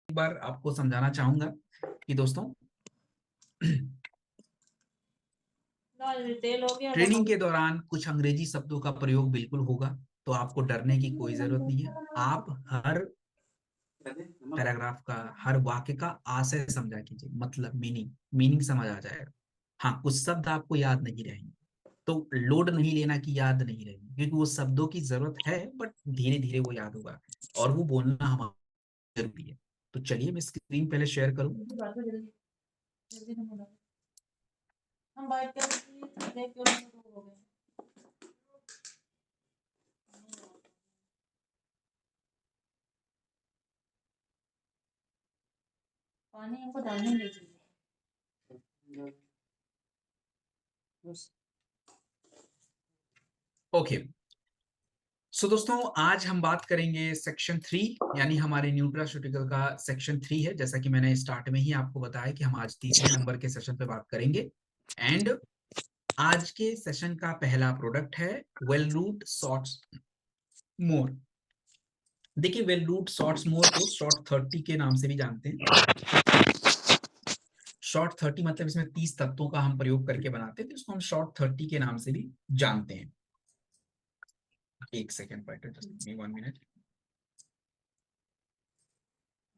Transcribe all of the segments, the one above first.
एक बार आपको समझाना चाहूंगा कि दोस्तों ट्रेनिंग के दौरान कुछ अंग्रेजी शब्दों का प्रयोग बिल्कुल होगा, तो आपको डरने की कोई जरूरत नहीं है। आप हर पैराग्राफ का, हर वाक्य का आशय समझा कीजिए, मतलब मीनिंग मीनिंग समझ आ जाएगा। हाँ, कुछ शब्द आपको याद नहीं रहेंगे, तो लोड नहीं लेना कि याद नहीं रहेंगे, क्योंकि वो शब्दों की जरूरत है, बट धीरे धीरे वो याद होगा और वो बोलना हमारा जरूरी है। तो चलिए मैं स्क्रीन पहले शेयर करूं। हम बात कर हो गए। पानी हमको डालने दीजिए। ओके, सो दोस्तों आज हम बात करेंगे सेक्शन 3, यानी हमारे न्यूट्रास्यूटिकल का सेक्शन 3 है। जैसा कि मैंने स्टार्ट में ही आपको बताया कि हम आज तीसरे नंबर के सेशन पे बात करेंगे। एंड आज के सेशन का पहला प्रोडक्ट है वेल रूट शॉर्ट्स मोर। देखिए, वेल रूट शॉर्ट्स मोर को शॉर्ट 30 के नाम से भी जानते हैं। शॉर्ट 30 मतलब इसमें 30 तत्वों का हम प्रयोग करके बनाते हैं, तो इसको हम शॉर्ट 30 के नाम से भी जानते हैं। एक सेकेंड पाइटर, जस्ट 1 मिनट।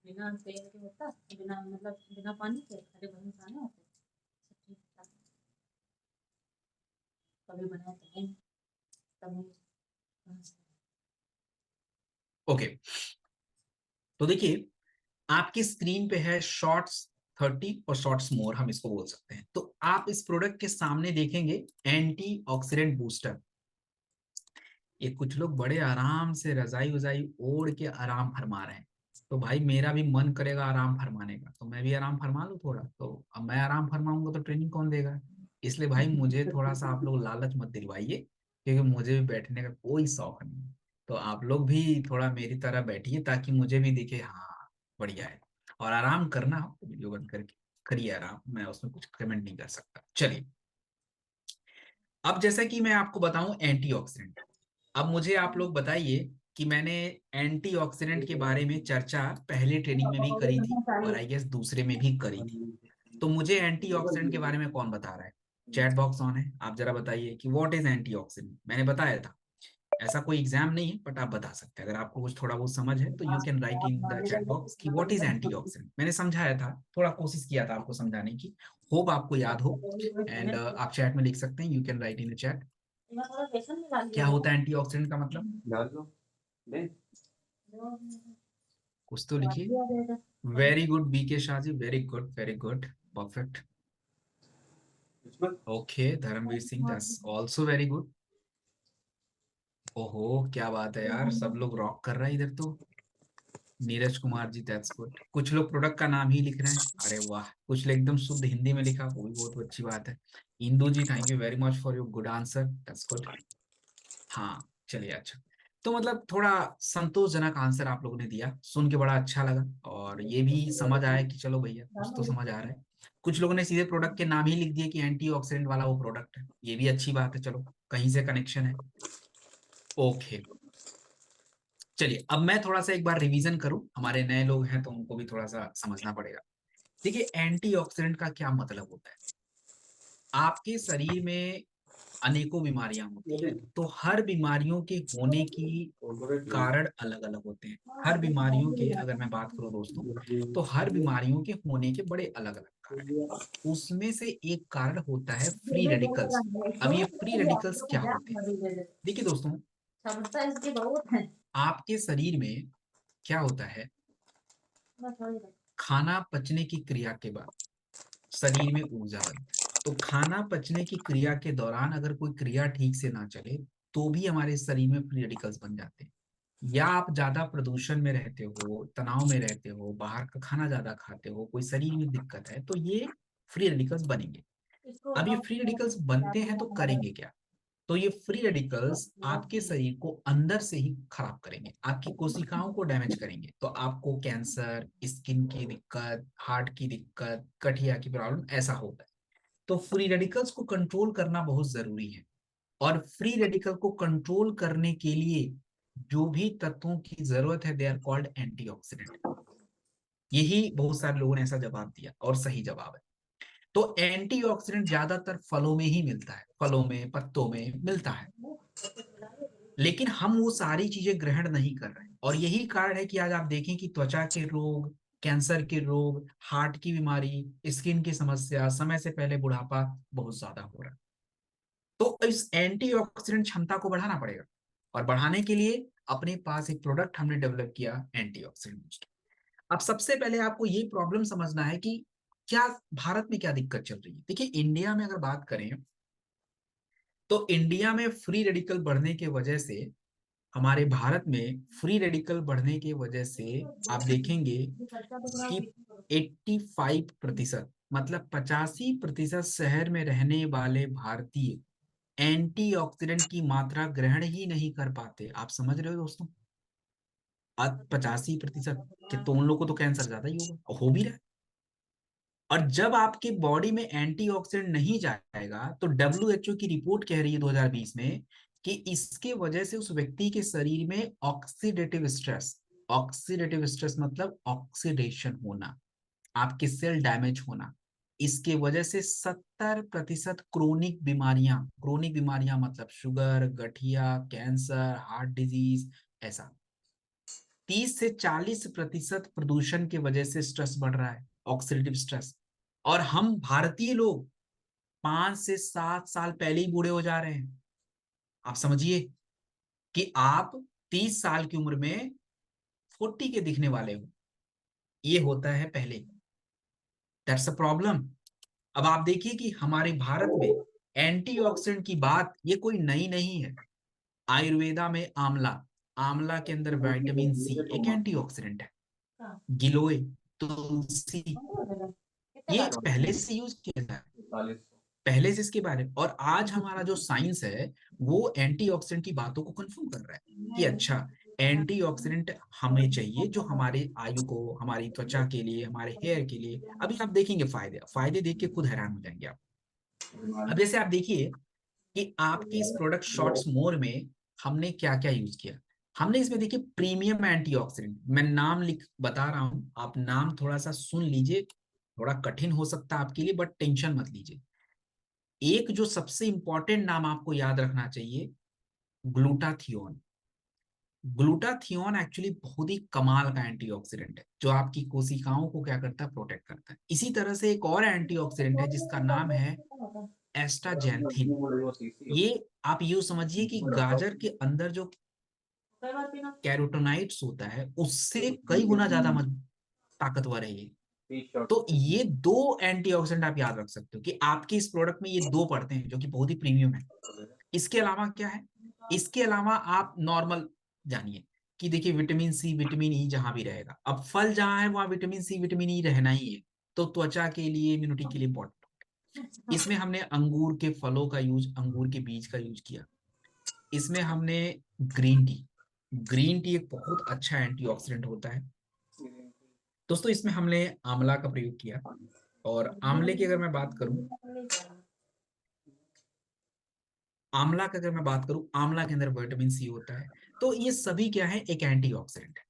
बिना तेल के होता, बिना मतलब बिना पानी के हरे भरे खाने होते। कभी बनाए तो नहीं, कभी। ओके, तो देखिए आपकी स्क्रीन पे है शॉर्ट्स 30 और शॉर्ट्स मोर, हम इसको बोल सकते हैं। तो आप इस प्रोडक्ट के सामने देखेंगे एंटीऑक्सीडेंट बूस्टर। ये कुछ लोग बड़े आराम से रजाई वजाई ओढ़ के आराम फरमा रहे हैं। तो भाई मेरा भी मन करेगा आराम फरमाने का, तो मैं भी आराम फरमा लूं थोड़ा। तो अब मैं आराम फरमाऊंगा तो ट्रेनिंग कौन देगा? इसलिए भाई मुझे थोड़ा सा आप लोग लालच मत दिलवाइए, क्योंकि मुझे भी बैठने का कोई शौक नहीं है। तो आप लोग भी थोड़ा मेरी तरह बैठिए, ताकि मुझे भी दिखे हाँ बढ़िया है। और आराम करना हो तो वीडियो बंद करके करिए आराम, मैं उसमें कुछ कमेंट नहीं कर सकता। चलिए, अब जैसा कि मैं आपको बताऊं एंटीऑक्सीडेंट। अब मुझे आप लोग बताइए कि मैंने एंटीऑक्सीडेंट के बारे में चर्चा पहले ट्रेनिंग में भी करी थी और आई गेस दूसरे में भी करी थी। तो मुझे एंटीऑक्सीडेंट के बारे में कौन बता रहा है? चैट बॉक्स ऑन है, आप जरा बताइए कि व्हाट इज एंटीऑक्सीडेंट। मैंने बताया था, ऐसा कोई एग्जाम नहीं है, बट आप बता सकते हैं। अगर आपको कुछ थोड़ा बहुत समझ है तो you can write in the chat box कि व्हाट इज एंटीऑक्सीडेंट। मैंने समझाया था, थोड़ा कोशिश किया था आपको समझाने की, होप आपको याद हो। एंड आप चैट में लिख सकते हैं, you can write in the chat क्या होता है एंटीऑक्सीडेंट का मतलब। डाल दो दे। कुछ तो लिखिए। Very good BK Shah ji, very good very good, perfect. Okay, Dharmveer Singh, that's also very good. ओहो क्या बात है यार, सब लोग रॉक कर रहा है इधर तो। Neeraj Kumar ji, that's good. कुछ लोग प्रोडक्ट का नाम ही लिख रहे हैं, अरे वाह। कुछ लोग एकदम शुद्ध हिंदी में लिखा, वो भी बहुत अच्छी बात है। Indu ji, thank you very much for your good answer, that's good. हाँ चलिए, अच्छा। तो मतलब थोड़ा संतोषजनक आंसर आप लोगों ने दिया, सुन के बड़ा अच्छा लगा। और ये भी समझ आया कि चलो भैया कुछ तो समझ आ रहा है। कुछ लोगों ने सीधे प्रोडक्ट के नाम ही लिख दिए कि एंटीऑक्सीडेंट वाला वो प्रोडक्ट है, ये भी अच्छी बात है, चलो कहीं से कनेक्शन है। ओके, चलिए अब मैं थोड़ा सा एक बार रिवीजन करूं, हमारे नए लोग हैं तो उनको भी थोड़ा सा समझना पड़ेगा। देखिए, एंटीऑक्सीडेंट का क्या मतलब होता है। आपके शरीर में अनेकों बीमारियां होती हैं, तो हर बीमारियों के होने की कारण अलग अलग होते हैं। हर बीमारियों के, अगर मैं बात करूं दोस्तों, तो हर बीमारियों के होने के बड़े अलग अलग कारण हैं। उसमें से एक कारण होता है फ्री रेडिकल्स। अब ये फ्री रेडिकल्स क्या होते हैं? देखिए दोस्तों, आपके शरीर में क्या होता है, खाना पचने की क्रिया के बाद शरीर में ऊर्जा बनता है। तो खाना पचने की क्रिया के दौरान अगर कोई क्रिया ठीक से ना चले, तो भी हमारे शरीर में फ्री रेडिकल्स बन जाते हैं। या आप ज्यादा प्रदूषण में रहते हो, तनाव में रहते हो, बाहर का खाना ज्यादा खाते हो, कोई शरीर में दिक्कत है, तो ये फ्री रेडिकल्स बनेंगे। अब ये फ्री रेडिकल्स बनते हैं तो करेंगे क्या? तो ये फ्री रेडिकल्स आपके शरीर को अंदर से ही खराब करेंगे, आपकी कोशिकाओं को डैमेज करेंगे। तो आपको कैंसर, स्किन की दिक्कत, हार्ट की दिक्कत, गठिया की प्रॉब्लम, ऐसा होता है। तो फ्री रेडिकल्स को कंट्रोल करना बहुत जरूरी है। और फ्री रेडिकल को कंट्रोल करने के लिए जो भी तत्वों की जरूरत है, दे आर कॉल्ड एंटीऑक्सीडेंट। यही बहुत सारे लोगों ने ऐसा जवाब दिया और सही जवाब है। तो एंटीऑक्सीडेंट ज्यादातर फलों में ही मिलता है, फलों में, पत्तों में मिलता है, लेकिन हम वो सारी चीजें ग्रहण नहीं कर रहे हैं। और यही कारण है कि आज आप देखें कि त्वचा के रोग, कैंसर के रोग, हार्ट की बीमारी, स्किन की समस्या, समय से पहले बुढ़ापा बहुत ज्यादा हो रहा है। तो इस एंटीऑक्सीडेंट क्षमता को बढ़ाना पड़ेगा, और बढ़ाने के लिए अपने पास एक प्रोडक्ट हमने डेवलप किया, एंटीऑक्सीडेंट बूस्टर। अब सबसे पहले आपको ये प्रॉब्लम समझना है कि क्या भारत में क्या दिक्कत चल रही है। देखिए, इंडिया में अगर बात करें तो इंडिया में फ्री रेडिकल बढ़ने के वजह से, हमारे भारत में फ्री रेडिकल बढ़ने की वजह से आप देखेंगे कि 85%, मतलब 85% शहर में रहने वाले भारतीय एंटीऑक्सीडेंट की मात्रा ग्रहण ही नहीं कर पाते। आप समझ रहे हो दोस्तों? आज 85% कि तो उन लोगों को तो कैंसर ज्यादा ही होगा, और हो भी रहा है। और जब आपके बॉडी में एंटीऑक्सीडेंट नहीं जाएगा तो डब्ल्यूएचओ की रिपोर्ट कह रही है 2020 में कि इसके वजह से उस व्यक्ति के शरीर में ऑक्सीडेटिव स्ट्रेस मतलब ऑक्सीडेशन होना, आपके सेल डैमेज होना, इसके वजह से 70% क्रोनिक बीमारियां मतलब शुगर, गठिया, कैंसर, हार्ट डिजीज, ऐसा 30 से 40% प्रदूषण की वजह से स्ट्रेस बढ़ रहा है, ऑक्सीडेटिव स्ट्रेस। और हम भारतीय लोग 5 से 7 साल पहले ही बूढ़े हो जा रहे हैं। आप समझिए कि आप 30 साल की उम्र में 40 के दिखने वाले हो, ये होता है पहले। That's a problem. अब आप देखिए कि हमारे भारत में एंटीऑक्सीडेंट की बात ये कोई नई नहीं है। आयुर्वेदा में आंवला, आंवला के अंदर विटामिन सी एक एंटीऑक्सीडेंट है। गिलोय, तुलसी, ये पहले से यूज किया था, पहले से इसके बारे में। और आज हमारा जो साइंस है वो एंटीऑक्सीडेंट की बातों को कंफर्म कर रहा है कि अच्छा, एंटीऑक्सीडेंट हमें चाहिए जो हमारे आयु को, हमारी त्वचा के लिए, हमारे हेयर के लिए। अभी आप देखेंगे फायदे, फायदे देख के खुद हैरान हो जाएंगे आप। अब जैसे आप देखिए कि आपके इस प्रोडक्ट शॉर्ट्स मोर में हमने क्या क्या यूज किया। हमने इसमें देखिए प्रीमियम एंटीऑक्सीडेंट, मैं नाम लिख बता रहा हूं, आप नाम थोड़ा सा सुन लीजिए, थोड़ा कठिन हो सकता है आपके लिए, बट टेंशन मत लीजिए। एक जो सबसे इंपॉर्टेंट नाम आपको याद रखना चाहिए, ग्लूटाथियोन। ग्लूटाथियोन एक्चुअली बहुत ही कमाल का एंटीऑक्सीडेंट है, जो आपकी कोशिकाओं को क्या करता है, प्रोटेक्ट करता है। इसी तरह से एक और एंटीऑक्सीडेंट है जिसका नाम है एस्टाजेंथिन। ये आप यूं समझिए कि गाजर के अंदर जो कैरोटोनाइट्स होता है उससे कई गुना ज्यादा ताकतवर है ये। तो ये दो एंटीऑक्सीडेंट आप याद रख सकते हो कि आपके इस प्रोडक्ट में ये दो पड़ते हैं, जो कि बहुत ही प्रीमियम है। इसके अलावा क्या है, इसके अलावा आप नॉर्मल जानिए कि देखिए विटामिन सी, विटामिन ई जहां भी रहेगा, अब फल जहां है वहां विटामिन सी, विटामिन ई रहना ही है। तो त्वचा के लिए, इम्यूनिटी के लिए इंपॉर्टेंट। इसमें हमने अंगूर के फलों का यूज, अंगूर के बीज का यूज किया। इसमें हमने ग्रीन टी, ग्रीन टी एक बहुत अच्छा एंटीऑक्सीडेंट होता है दोस्तों। इसमें हमने आंवला का प्रयोग किया। और आंवले की अगर मैं बात करूं, आंवला की अगर मैं बात करूं, आंवला के अंदर विटामिन सी होता है। तो ये सभी क्या है, एक एंटीऑक्सीडेंट है।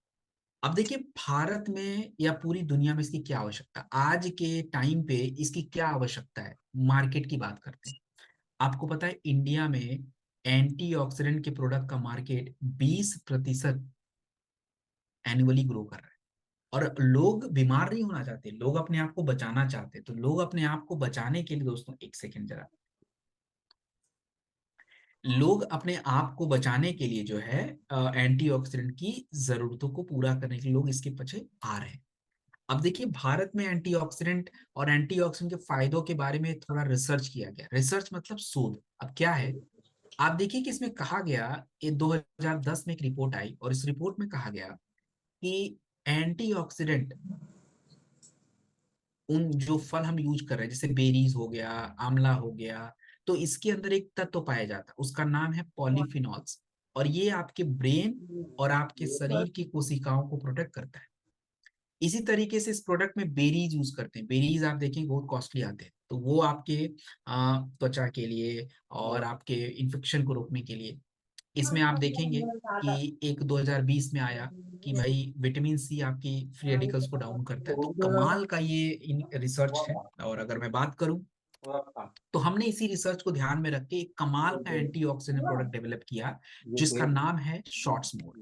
अब देखिए भारत में या पूरी दुनिया में इसकी क्या आवश्यकता है, आज के टाइम पे इसकी क्या आवश्यकता है, मार्केट की बात करते हैं। आपको पता है इंडिया में एंटीऑक्सीडेंट के प्रोडक्ट का मार्केट 20% एनुअली ग्रो कर रहा है। और लोग बीमार नहीं होना चाहते, लोग अपने आप को बचाना चाहते। तो लोग अपने आप को बचाने के लिए दोस्तों, एक सेकेंड जरा, लोग अपने आप को बचाने के लिए जो है एंटीऑक्सीडेंट की जरूरतों को पूरा करने के लिए लोग इसके पीछे आ रहे हैं। अब देखिए भारत में एंटीऑक्सीडेंट और एंटीऑक्सीडेंट के फायदों के बारे में थोड़ा रिसर्च किया गया। रिसर्च मतलब शोध। अब क्या है, आप देखिए कि इसमें कहा गया, ये 2010 में एक रिपोर्ट आई और इस रिपोर्ट में कहा गया कि एंटीऑक्सीडेंट, उन जो फल हम यूज कर रहे हैं जैसे बेरीज हो गया, आंवला हो गया, तो इसके अंदर एक तत्व पाया जाता है, उसका नाम है पॉलीफिनॉल्स। और ये आपके ब्रेन और आपके शरीर की कोशिकाओं को प्रोटेक्ट करता है। इसी तरीके से इस प्रोडक्ट में बेरीज यूज करते हैं। बेरीज आप देखेंगे बहुत कॉस्टली आते हैं, तो वो आपके त्वचा के लिए और आपके इन्फेक्शन को रोकने के लिए। इसमें आप देखेंगे कि एक 2020 में आया कि भाई विटामिन सी आपकी फ्री रेडिकल्स को डाउन करता है। तो कमाल का ये रिसर्च है। और अगर मैं बात करूं तो हमने इसी रिसर्च को ध्यान में रख के एक कमाल का एंटीऑक्सीडेंट प्रोडक्ट डेवलप किया जिसका नाम है शॉर्ट्स मोर।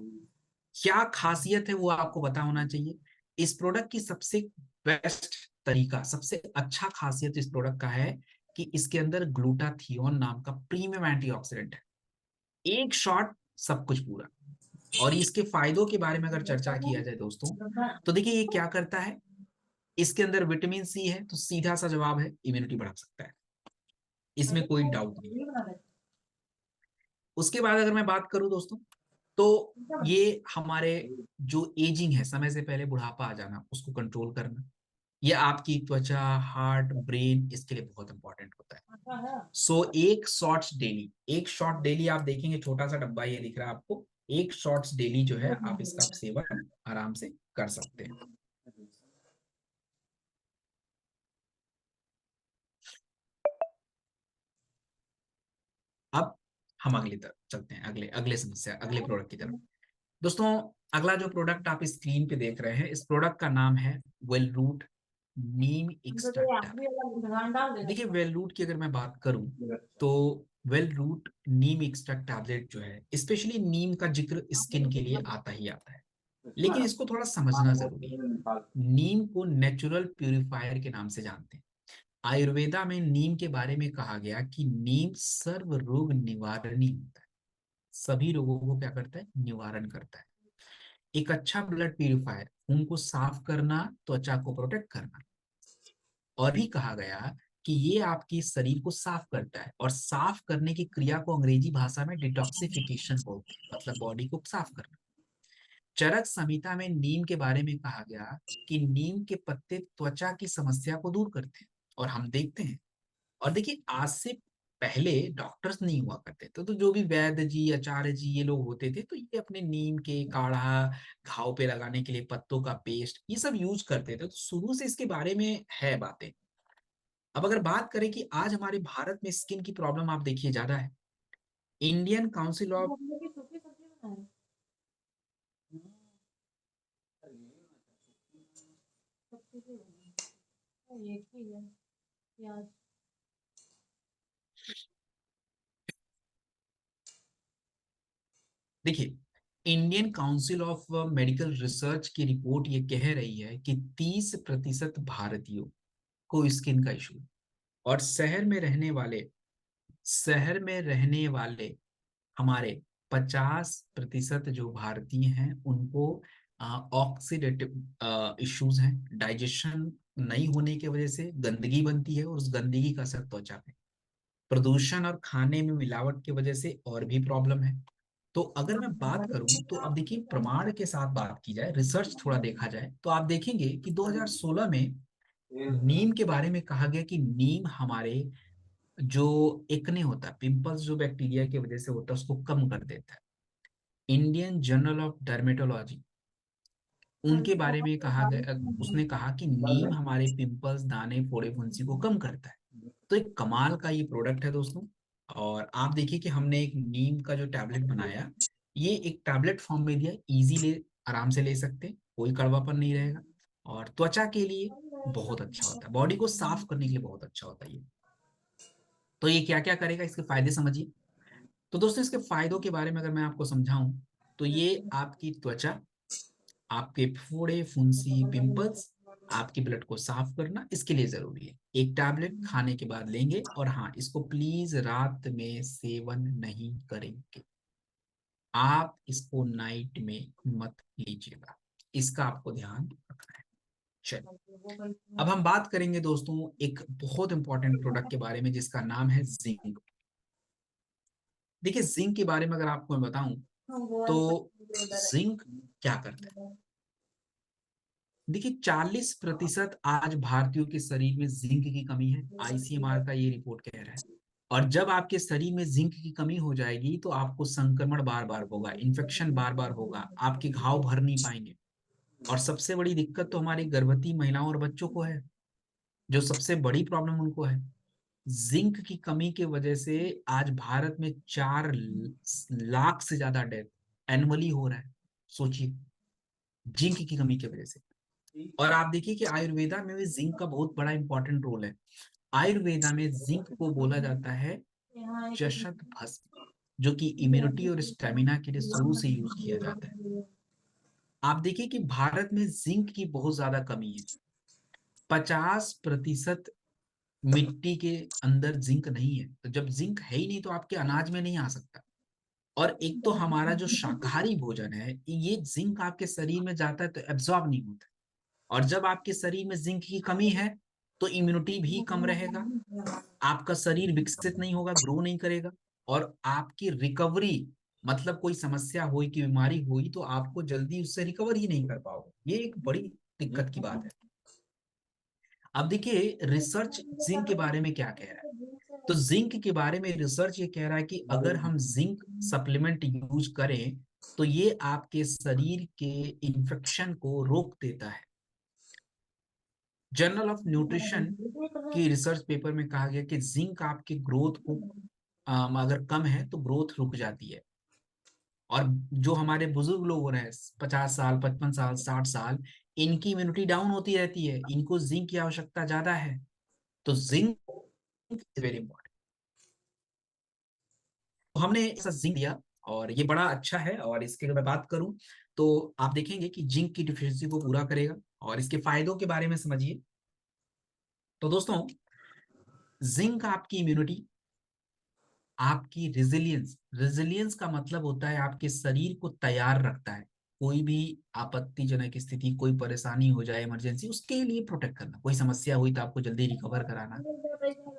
क्या खासियत है वो आपको पता होना चाहिए। इस प्रोडक्ट की सबसे बेस्ट तरीका, सबसे अच्छा खासियत इस प्रोडक्ट का है कि इसके अंदर ग्लूटाथियोन नाम का प्रीमियम एंटीऑक्सीडेंट है। एक शॉट सब कुछ पूरा। और इसके फायदों के बारे में अगर चर्चा किया जाए दोस्तों, तो देखिए ये क्या करता है। इसके अंदर विटामिन सी है, तो सीधा सा जवाब है इम्यूनिटी बढ़ा सकता है, इसमें कोई डाउट नहीं। उसके बाद अगर मैं बात करूं दोस्तों, तो ये हमारे जो एजिंग है, समय से पहले बुढ़ापा आ जाना, उसको कंट्रोल करना, ये आपकी त्वचा, हार्ट, ब्रेन, इसके लिए बहुत इंपॉर्टेंट होता है। सो एक शॉट्स डेली, एक शॉट डेली आप देखेंगे, छोटा सा डब्बा ये दिख रहा है आपको, एक शॉट्स डेली जो है आप इसका सेवन आराम से कर सकते हैं। अब हम अगली तरफ चलते हैं, अगले अगले समस्या, अगले प्रोडक्ट की तरफ। दोस्तों अगला जो प्रोडक्ट आप स्क्रीन पे देख रहे हैं, इस प्रोडक्ट का नाम है वेल रूट नीम एक्सट्रैक्ट। देखिए वेल रूट की अगर मैं बात करूं तो वेल रूट नीम एक्सट्रैक्ट टैबलेट जो है, स्पेशली नीम का जिक्र स्किन के लिए आता ही आता है, लेकिन इसको थोड़ा समझना जरूरी है। नीम को नेचुरल प्यूरिफायर के नाम से जानते हैं। आयुर्वेदा में नीम के बारे में कहा गया कि नीम सर्व रोग निवारणी होता है, सभी रोगों को क्या करता है, निवारण करता है। एक अच्छा ब्लड प्यूरिफायर, खून को साफ करना, त्वचा को प्रोटेक्ट करना। और भी कहा गया कि ये आपकी शरीर को साफ करता है, और साफ करने की क्रिया को अंग्रेजी भाषा में डिटॉक्सिफिकेशन बोलते हैं, मतलब बॉडी को साफ करना। चरक संहिता में नीम के बारे में कहा गया कि नीम के पत्ते त्वचा की समस्या को दूर करते हैं, और हम देखते हैं। और देखिए आज से पहले डॉक्टर्स नहीं हुआ करते थे, तो जो भी वैद्य जी, आचार्य जी, ये लोग होते थे, तो ये अपने नीम के काढ़ा, घाव पे लगाने के लिए पत्तों का पेस्ट, ये सब यूज करते थे। तो शुरू से इसके बारे में है बातें। अब अगर बात करें कि आज हमारे भारत में स्किन की प्रॉब्लम आप देखिए ज्यादा है। इंडियन काउंसिल ऑफ, देखिए Indian council of medical research की रिपोर्ट ये कह रही है कि 30% भारतीयों को स्किन का इशू, और शहर में रहने वाले हमारे 50% जो भारतीय हैं उनको ऑक्सीडेटिव इश्यूज हैं। डाइजेशन नहीं होने की वजह से गंदगी बनती है, और उस गंदगी का असर त्वचा पे, प्रदूषण और खाने में मिलावट की वजह से और भी प्रॉब्लम है। तो अगर मैं बात करूं तो अब देखिए प्रमाण के साथ बात की जाए, रिसर्च थोड़ा देखा जाए, तो आप देखेंगे कि 2016 में नीम के बारे में कहा गया कि नीम हमारे जो एक्ने होता है, पिंपल्स जो बैक्टीरिया की वजह से होता है, उसको कम कर देता है। इंडियन जर्नल ऑफ डर्मेटोलॉजी, उनके बारे में कहा गया, उसने कहा कि नीम हमारे पिंपल्स, दाने, फोड़े, फुंसी को कम करता है। तो एक कमाल का ये प्रोडक्ट है दोस्तों। और आप देखिए कि हमने एक नीम का जो टैबलेट बनाया, ये एक टैबलेट फॉर्म में दिया, इजी ले, आराम से ले सकते हैं, कोई कड़वापन नहीं रहेगा, और त्वचा के लिए बहुत अच्छा होता है, बॉडी को साफ करने के लिए बहुत अच्छा होता है ये। तो ये क्या क्या करेगा, इसके फायदे समझिए। तो दोस्तों इसके फायदों के बारे में अगर मैं आपको समझाऊं, तो ये आपकी त्वचा, आपके फोड़े, फुंसी, पिंपल्स, आपके ब्लड को साफ करना, इसके लिए जरूरी है। एक टैबलेट खाने के बाद लेंगे, और हाँ इसको प्लीज रात में सेवन नहीं करेंगे, आप इसको नाइट में मत लीजिएगा, इसका आपको ध्यान रखना है। चलिए अब हम बात करेंगे दोस्तों एक बहुत इंपॉर्टेंट प्रोडक्ट के बारे में जिसका नाम है जिंक। देखिए जिंक के बारे में अगर आपको मैं बताऊं, तो जिंक क्या करता है। देखिए 40% आज भारतीयों के शरीर में जिंक की कमी है, आईसीएमआर का ये रिपोर्ट कह रहा है। और जब आपके शरीर में जिंक की कमी हो जाएगी तो आपको संक्रमण बार बार होगा, इन्फेक्शन बार बार होगा, आपके घाव भर नहीं पाएंगे। और सबसे बड़ी दिक्कत तो हमारी गर्भवती महिलाओं और बच्चों को है, जो सबसे बड़ी प्रॉब्लम उनको है। जिंक की कमी की वजह से आज भारत में 4 लाख से ज्यादा डेथ एनुअली हो रहा है। सोचिए, जिंक की कमी की वजह से। और आप देखिए कि आयुर्वेदा में भी जिंक का बहुत बड़ा इंपॉर्टेंट रोल है। आयुर्वेदा में जिंक को बोला जाता है यहाँ एक चषक भस्म, जो कि इम्यूनिटी और स्टेमिना के लिए शुरू से यूज किया जाता है। आप देखिए कि भारत में जिंक की बहुत ज्यादा कमी है। 50% मिट्टी के अंदर जिंक नहीं है, तो जब जिंक है ही नहीं तो आपके अनाज में नहीं आ सकता। और एक तो हमारा जो शाकाहारी भोजन है, ये जिंक आपके शरीर में जाता है तो एब्जॉर्ब नहीं होता। और जब आपके शरीर में जिंक की कमी है तो इम्यूनिटी भी कम रहेगा, आपका शरीर विकसित नहीं होगा, ग्रो नहीं करेगा, और आपकी रिकवरी, मतलब कोई समस्या हुई कि बीमारी हुई तो आपको जल्दी उससे रिकवर ही नहीं कर पाओगे। ये एक बड़ी दिक्कत की बात है। अब देखिए रिसर्च जिंक के बारे में क्या कह रहा है। तो जिंक के बारे में रिसर्च ये कह रहा है कि अगर हम जिंक सप्लीमेंट यूज करें तो ये आपके शरीर के इन्फेक्शन को रोक देता है। जर्नल ऑफ न्यूट्रिशन की रिसर्च पेपर में कहा गया कि जिंक आपके ग्रोथ को अगर कम है तो ग्रोथ रुक जाती है। और जो हमारे बुजुर्ग लोग हो रहे हैं 50 साल, 55 साल, 60 साल, इनकी इम्यूनिटी डाउन होती रहती है, इनको जिंक की आवश्यकता ज्यादा है। तो जिंक इज वेरी इंपॉर्टेंट। तो हमने ऐसा जिंक दिया और ये बड़ा अच्छा है। और इसकी अगर मैं बात करूं तो आप देखेंगे कि जिंक की डिफिशियंसी को पूरा करेगा। और इसके फायदों के बारे में समझिए। तो दोस्तों, जिंक आपकी इम्यूनिटी, आपकी रेजिलियंस, रेजिलियंस का मतलब होता है आपके शरीर को तैयार रखता है। कोई भी आपत्तिजनक स्थिति, कोई परेशानी हो जाए, इमरजेंसी, उसके लिए प्रोटेक्ट करना। कोई समस्या हुई तो आपको जल्दी रिकवर कराना,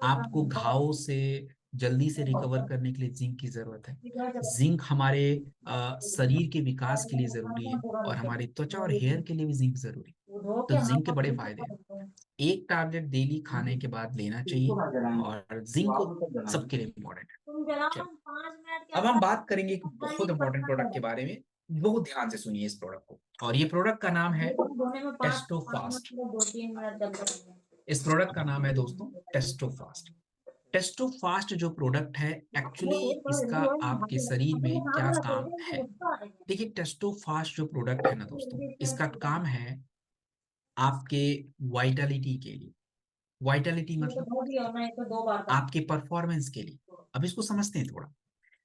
आपको घाव से जल्दी से रिकवर करने के लिए जिंक की जरूरत है। जिंक हमारे शरीर के विकास के लिए जरूरी है, और हमारी त्वचा और हेयर के लिए भी जिंक जरूरी है। तो जिंक के बड़े फायदे हैं। एक टैबलेट डेली खाने के बाद लेना चाहिए, और जिंक सबके लिए इम्पोर्टेंट है। चलो, अब हम बात करेंगे एक बहुत इंपॉर्टेंट प्रोडक्ट के बारे में। बहुत ध्यान से सुनिए इस प्रोडक्ट को। और ये प्रोडक्ट का नाम है टेस्टोफास्ट। इस प्रोडक्ट का नाम है दोस्तों टेस्टोफास्ट। टेस्टोफास्ट जो प्रोडक्ट है, एक्चुअली इसका आपके शरीर में क्या काम है। देखिए, टेस्टोफास्ट जो प्रोडक्ट है ना दोस्तों, इसका काम है आपके वाइटलिटी के लिए। वाइटलिटी मतलब आपके परफॉर्मेंस के लिए। अब इसको समझते हैं थोड़ा।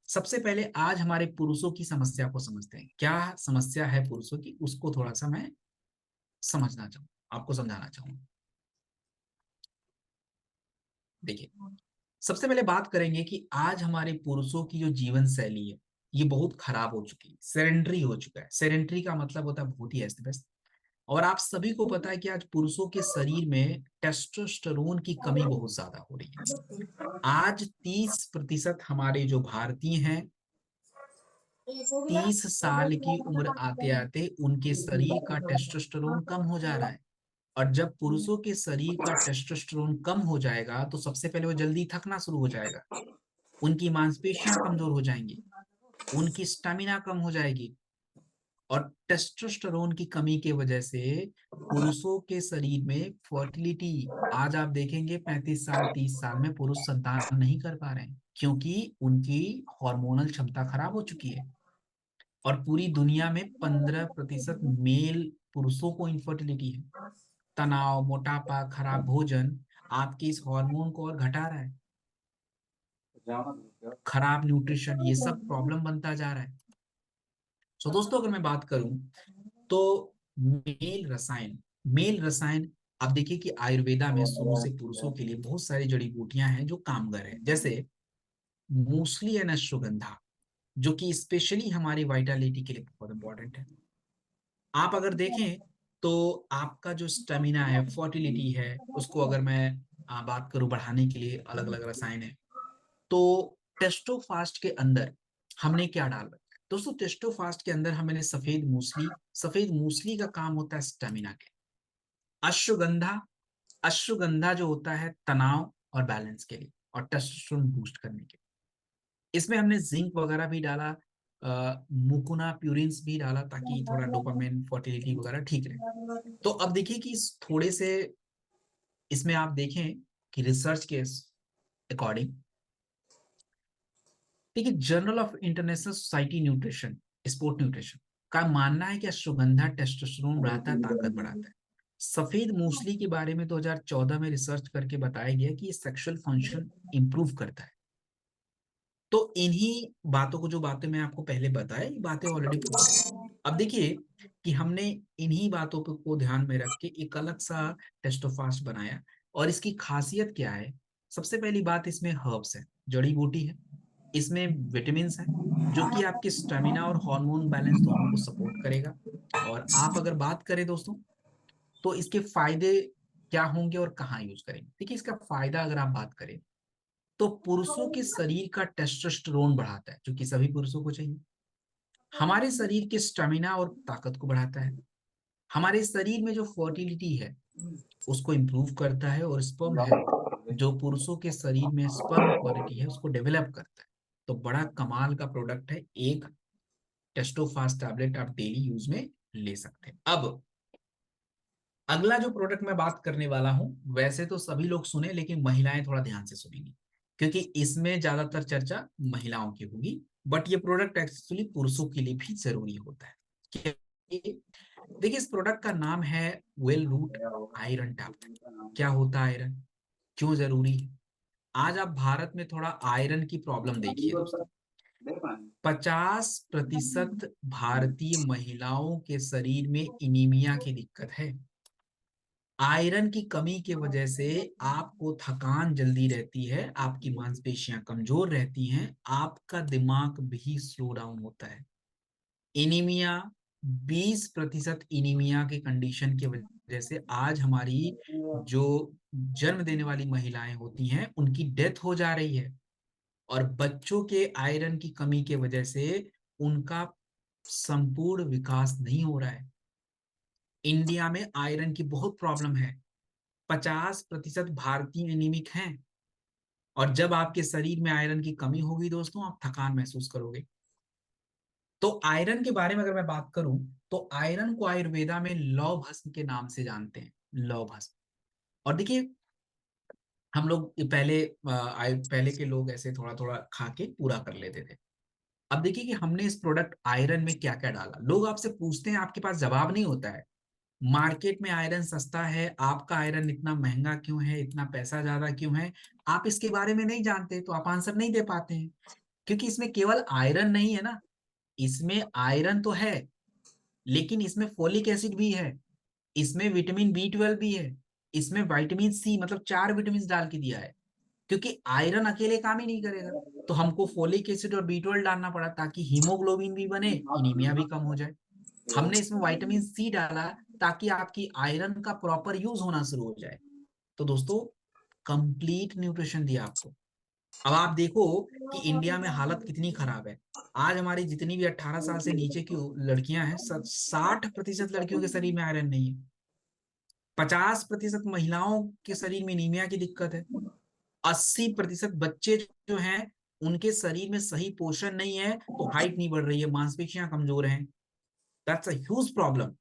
सबसे पहले आज हमारे पुरुषों की समस्या को समझते हैं। क्या समस्या है पुरुषों की, उसको थोड़ा सा मैं समझना चाहूँ, आपको समझाना चाहूंगा। देखिए, सबसे पहले बात करेंगे कि आज हमारे पुरुषों की जो जीवन शैली है, ये बहुत खराब हो चुकी है, सेरेंटरी हो चुका है। सेरेंटरी का मतलब होता है बहुत ही अस्त व्यस्त। और आप सभी को पता है कि आज पुरुषों के शरीर में टेस्टोस्टेरोन की कमी बहुत ज्यादा हो रही है। आज 30% हमारे जो भारतीय हैं, 30 साल की उम्र आते आते उनके शरीर का टेस्टोस्टेरोन कम हो जा रहा है। और जब पुरुषों के शरीर का टेस्टोस्टेरोन कम हो जाएगा तो सबसे पहले वो जल्दी थकना शुरू हो जाएगा, उनकी मांसपेशियां कमजोर हो जाएंगी, उनकी स्टेमिना कम हो जाएगी। और टेस्टोस्टेरोन की कमी की वजह से पुरुषों के शरीर में फर्टिलिटी, आज आप देखेंगे 35 साल, 30 साल में पुरुष संतान नहीं कर पा रहे हैं, क्योंकि उनकी हार्मोनल क्षमता खराब हो चुकी है। और पूरी दुनिया में 15% मेल पुरुषों को इनफर्टिलिटी है। तनाव, मोटापा, खराब भोजन आपके इस हार्मोन को और घटा रहा है। खराब न्यूट्रिशन, ये सब प्रॉब्लम बनता जा रहा है। सो दोस्तों, अगर मैं बात करूं तो मेल रसायन, आप देखिए कि आयुर्वेदा में शुरू से पुरुषों के लिए बहुत सारी जड़ी बूटियां हैं जो कामगर है। जैसे मूसली एंड अश्वगंधा, जो कि स्पेशली हमारी वाइटलिटी के लिए बहुत इंपॉर्टेंट है। आप अगर देखें तो आपका जो स्टेमिना है, फर्टिलिटी है, उसको अगर मैं बात करूं बढ़ाने के लिए अलग अलग रसायन है। तो टेस्टोफास्ट के अंदर हमने क्या डाल रखा है दोस्तों? टेस्टोफास्ट के अंदर हमने सफेद मूसली का काम होता है स्टेमिना के। अश्वगंधा, अश्वगंधा जो होता है तनाव और बैलेंस के लिए और टेस्टोस्टेरोन बूस्ट करने के लिए। इसमें हमने जिंक वगैरह भी डाला, मुकुना प्यूरिन्स भी डाला, ताकि थोड़ा डोपामिन, फर्टिलिटी वगैरह ठीक रहे। तो अब देखिए कि थोड़े से इसमें आप देखें कि रिसर्च के अकॉर्डिंग, देखिए journal of international society nutrition, sport nutrition का मानना है कि अश्वगंधा टेस्टोस्टेरोन बढ़ाता है, ताकत बढ़ाता है। सफेद मूसली के बारे में 2014 में रिसर्च करके बताया गया कि ये सेक्सुअल फंक्शन इंप्रूव करता है। तो इन्हीं बातों को, जो बातें मैं आपको पहले बताया, ये बातें ऑलरेडी प्रूव है। अब देखिए कि हमने इन्हीं बातों को ध्यान में रख के एक अलग सा टेस्टोफास्ट बनाया, और इसकी खासियत क्या है? सबसे पहली बात, इसमें हर्ब्स है, जड़ी बूटी है, इसमें विटामिन है, जो कि आपके स्टेमिना और हार्मोन बैलेंस दोनों को सपोर्ट करेगा। और आप अगर बात करें दोस्तों, तो इसके फायदे क्या होंगे और कहाँ यूज करेंगे? देखिए इसका फायदा अगर आप बात करें, तो पुरुषों के शरीर का टेस्टोस्टेरोन बढ़ाता है, जो कि सभी पुरुषों को चाहिए। हमारे शरीर के स्टेमिना और ताकत को बढ़ाता है। हमारे शरीर में जो फर्टिलिटी है उसको इंप्रूव करता है, और स्पर्म हेल्थ, जो पुरुषों के शरीर में स्पर्म क्वालिटी है उसको डेवलप करता है। तो बड़ा कमाल का प्रोडक्ट है, एक टेस्टोफास्ट टैबलेट आप डेली यूज में ले सकते हैं। अब अगला जो प्रोडक्ट मैं बात करने वाला हूं, वैसे तो सभी लोग सुने, लेकिन महिलाएं थोड़ा ध्यान से सुनेंगी, क्योंकि इसमें ज्यादातर चर्चा महिलाओं की होगी। बट ये प्रोडक्ट एक्चुअली पुरुषों के लिए भी जरूरी होता है। देखिए इस प्रोडक्ट का नाम है वेल रूट आयरन टैबलेट। क्या होता है आयरन, क्यों जरूरी है? आज आप भारत में थोड़ा आयरन की प्रॉब्लम देखिए दोस्तों। 50% भारतीय महिलाओं के शरीर में इनीमिया की दिक्कत है। आयरन की कमी की वजह से आपको थकान जल्दी रहती है, आपकी मांसपेशियां कमजोर रहती हैं, आपका दिमाग भी स्लो डाउन होता है। इनीमिया, 20% इनीमिया के कंडीशन की वजह से आज हमारी जो जन्म देने वाली महिलाएं होती हैं उनकी डेथ हो जा रही है, और बच्चों के आयरन की कमी की वजह से उनका संपूर्ण विकास नहीं हो रहा है। इंडिया में आयरन की बहुत प्रॉब्लम है। 50% भारतीय एनीमिक हैं, और जब आपके शरीर में आयरन की कमी होगी दोस्तों, आप थकान महसूस करोगे। तो आयरन के बारे में अगर मैं बात करूं, तो आयरन को आयुर्वेदा में लौ भस्म के नाम से जानते हैं, लौ भस्म। और देखिए हम लोग ये पहले के लोग ऐसे थोड़ा थोड़ा खा के पूरा कर लेते थे। अब देखिए कि हमने इस प्रोडक्ट आयरन में क्या क्या डाला। लोग आपसे पूछते हैं, आपके पास जवाब नहीं होता है। मार्केट में आयरन सस्ता है, आपका आयरन इतना महंगा क्यों है, इतना पैसा ज्यादा क्यों है? आप इसके बारे में नहीं जानते, तो आप आंसर नहीं दे पाते हैं। क्योंकि इसमें केवल आयरन नहीं है ना, इसमें आयरन तो है, लेकिन इसमें फोलिक एसिड भी है, इसमें विटामिन बी 12 भी है, इसमें विटामिन सी, मतलब 4 विटामिन डाल के दिया है। क्योंकि आयरन अकेले काम ही नहीं करेगा, तो हमको फोलिक एसिड और बी 12 डालना पड़ा, ताकि हीमोग्लोबिन भी बने, इनीमिया भी कम हो जाए। हमने इसमें विटामिन सी डाला, ताकि आपकी आयरन का प्रॉपर यूज होना शुरू हो जाए। तो दोस्तों कंप्लीट न्यूट्रिशन दिया आपको। अब आप देखो कि इंडिया में हालत कितनी खराब है। आज हमारी जितनी भी 18 साल से नीचे की लड़कियां हैं, 60% लड़कियों के शरीर में आयरन नहीं है। 50% महिलाओं के शरीर में नीमिया की दिक्कत है। 80% बच्चे जो हैं उनके शरीर में सही पोषण नहीं है, तो हाइट नहीं बढ़ रही है, मांसपेशियां कमजोर हैं। That's a huge problem.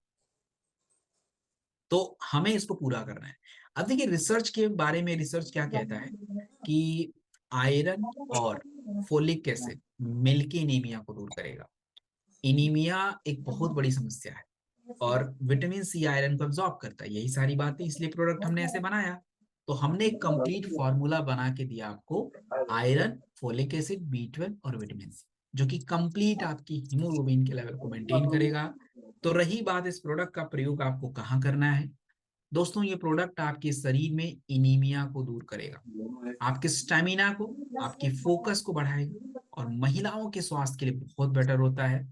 तो हमें इसको पूरा करना है। अब देखिए रिसर्च के बारे में, रिसर्च क्या कहता है कि आयरन और फोलिक एसिड मिलके एनीमिया को दूर करेगा। एनीमिया एक बहुत बड़ी समस्या है, और विटामिन सी आयरन को एब्जॉर्ब करता है, यही सारी बातें, इसलिए प्रोडक्ट हमने ऐसे बनाया। तो हमने एक कंप्लीट फॉर्मूला बना के दिया आपको, आयरन, फोलिक एसिड, बी 12 और विटामिन सी, जो कि कंप्लीट आपकी हीमोग्लोबिन के लेवल को मेंटेन करेगा। तो रही बात इस प्रोडक्ट का प्रयोग आपको कहाँ करना है, दोस्तों ये प्रोडक्ट आपके शरीर में इनीमिया को दूर करेगा, आपके स्टेमिना को, आपके फोकस को बढ़ाएगा, और महिलाओं के स्वास्थ्य के लिए बहुत बेटर होता है।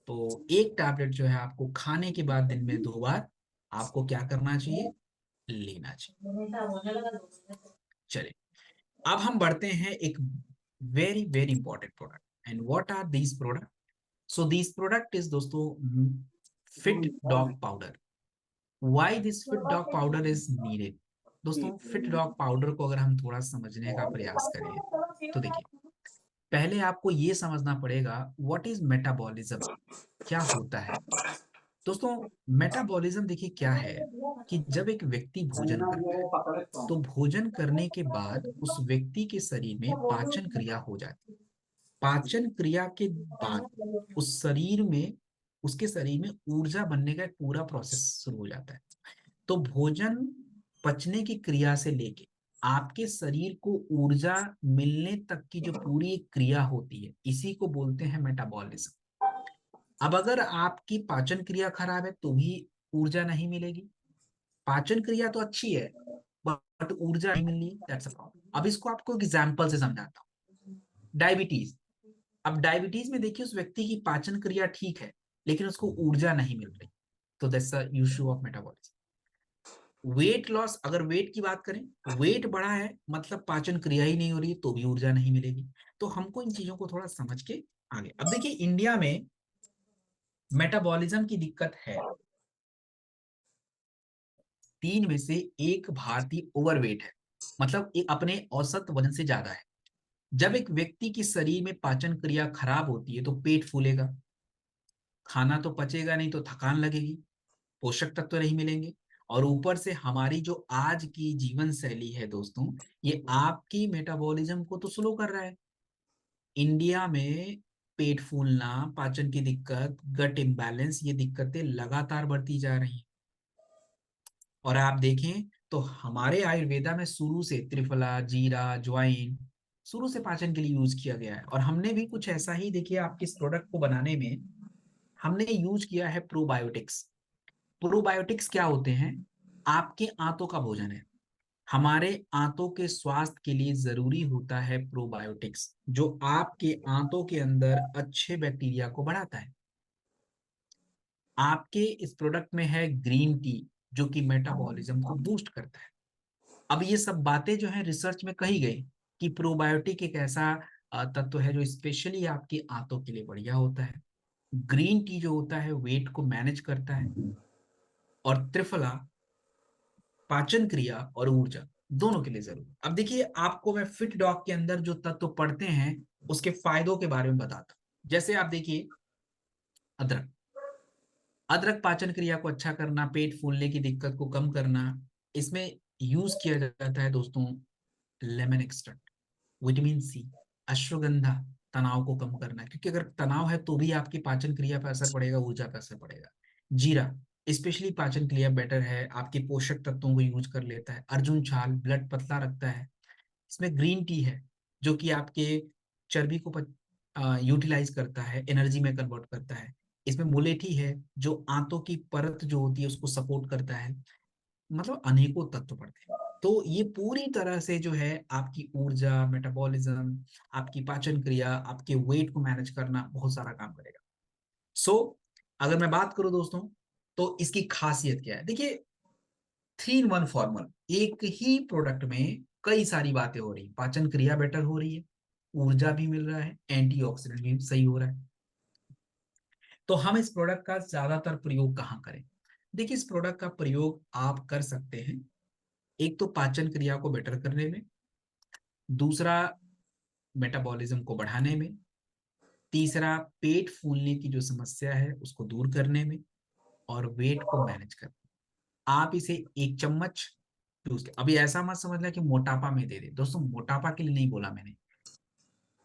तो एक टैबलेट जो है आपको खाने के बाद दिन में 2 बार आपको क्या करना चाहिए, लेना चाहिए। चलिए अब हम बढ़ते हैं एक very very important product. And what are these product? So these product is दोस्तों fit dog powder. Why this fit dog powder is needed? दोस्तों फिट डॉग पाउडर को अगर हम थोड़ा समझने का प्रयास करें, तो देखिए पहले आपको ये समझना पड़ेगा व्हाट इज मेटाबॉलिज्म, क्या होता है। दोस्तों मेटाबॉलिज्म देखिए क्या है कि जब एक व्यक्ति भोजन करता है तो भोजन करने के बाद उस व्यक्ति के शरीर में पाचन क्रिया हो जाती है। पाचन क्रिया के बाद उस शरीर में उसके शरीर में ऊर्जा बनने का एक पूरा प्रोसेस शुरू हो जाता है। तो भोजन पचने की क्रिया से लेके आपके शरीर को ऊर्जा मिलने तक की जो पूरी एक क्रिया होती है, इसी को बोलते हैं मेटाबॉलिज्म। अब अगर आपकी पाचन क्रिया खराब है तो भी ऊर्जा नहीं मिलेगी। पाचन क्रिया तो अच्छी है बट ऊर्जा नहीं मिल रही, दैट्स अ प्रॉब्लम। अब इसको आपको एग्जांपल से समझाता हूँ। डायबिटीज। अब डायबिटीज में देखिए उस व्यक्ति की पाचन क्रिया ठीक है लेकिन उसको ऊर्जा नहीं मिल रही, तो that's the issue of metabolism. Weight loss, अगर वेट की बात करें, वेट बढ़ा है मतलब पाचन क्रिया ही नहीं हो रही है तो भी ऊर्जा नहीं मिलेगी। तो हमको इन चीजों को थोड़ा समझ के आगे, अब देखिए इंडिया में मेटाबॉलिज्म की दिक्कत है। 3 में से 1 भारतीय ओवरवेट है, मतलब एक अपने औसत वजन से ज्यादा है। जब एक व्यक्ति की शरीर में पाचन क्रिया खराब होती है तो पेट फूलेगा, खाना तो पचेगा नहीं तो थकान लगेगी, पोषक तत्व नहीं मिलेंगे। और ऊपर से हमारी जो आज की जीवन शैली है दोस्तों, ये आपकी मेटाबॉलिज्म को तो स्लो कर रहा है। इंडिया में पेट फूलना, पाचन की दिक्कत, गट इम्बैलेंस, ये दिक्कतें लगातार बढ़ती जा रही हैं। और आप देखें तो हमारे आयुर्वेदा में शुरू से त्रिफला, जीरा, ज्वाइन शुरू से पाचन के लिए यूज किया गया है। और हमने भी कुछ ऐसा ही देखिए आपके इस प्रोडक्ट को बनाने में हमने यूज किया है प्रोबायोटिक्स। प्रोबायोटिक्स क्या होते हैं? आपके आंतों का भोजन है। हमारे आंतों के स्वास्थ्य के लिए जरूरी होता है प्रोबायोटिक्स, जो आपके आंतों के अंदर अच्छे बैक्टीरिया को बढ़ाता है। आपके इस प्रोडक्ट में है ग्रीन टी, जो कि मेटाबॉलिज्म को बूस्ट करता है। अब ये सब बातें जो है रिसर्च में कही गई कि प्रोबायोटिक एक ऐसा तत्व है जो स्पेशली आपकी आंतों के लिए बढ़िया होता है। ग्रीन टी जो होता है वेट को मैनेज करता है। और त्रिफला पाचन क्रिया और ऊर्जा दोनों के लिए जरूरी। अब देखिए आपको मैं फिट डॉग के अंदर जो तत्व पढ़ते हैं उसके फायदों के बारे में बताता हूँ। जैसे आप देखिए अदरक। अदरक पाचन क्रिया को अच्छा करना, पेट फूलने की दिक्कत को कम करना। इसमें यूज किया जाता है दोस्तों lemon extract, vitamin C, ashwagandha, तनाव को कम करना, क्योंकि अगर तनाव है तो भी आपकी पाचन क्रिया पर असर पड़ेगा, ऊर्जा पर असर पड़ेगा। जीरा स्पेशली पाचन क्रिया बेटर है, आपके पोषक तत्वों को यूज कर लेता है। अर्जुन छाल ब्लड पतला रखता है। इसमें ग्रीन टी है जो कि आपके चर्बी को यूटिलाइज करता है, एनर्जी में कन्वर्ट करता है। इसमें मुलेठी है जो आंतों की परत जो होती है उसको सपोर्ट करता है। मतलब अनेकों तत्व पड़ते हैं। तो ये पूरी तरह से जो है आपकी ऊर्जा, मेटाबॉलिज्म, आपकी पाचन क्रिया, आपके वेट को मैनेज करना, बहुत सारा काम करेगा। सो अगर मैं बात करूं दोस्तों तो इसकी खासियत क्या है, देखिए 3 in 1 फॉर्मूला, एक ही प्रोडक्ट में कई सारी बातें हो रही, पाचन क्रिया बेटर हो रही है, ऊर्जा भी मिल रहा है, एंटीऑक्सीडेंट भी सही हो रहा है। तो हम इस प्रोडक्ट का ज्यादातर प्रयोग कहाँ करें? देखिए इस प्रोडक्ट का प्रयोग आप कर सकते हैं एक तो पाचन क्रिया को बेटर करने में, दूसरा मेटाबॉलिज्म को बढ़ाने में, तीसरा पेट फूलने की जो समस्या है उसको दूर करने में, और वेट को मैनेज करने में। आप इसे 1 चम्मच यूज कर, अभी ऐसा मत समझना कि मोटापा में दे दे दोस्तों, मोटापा के लिए नहीं बोला मैंने।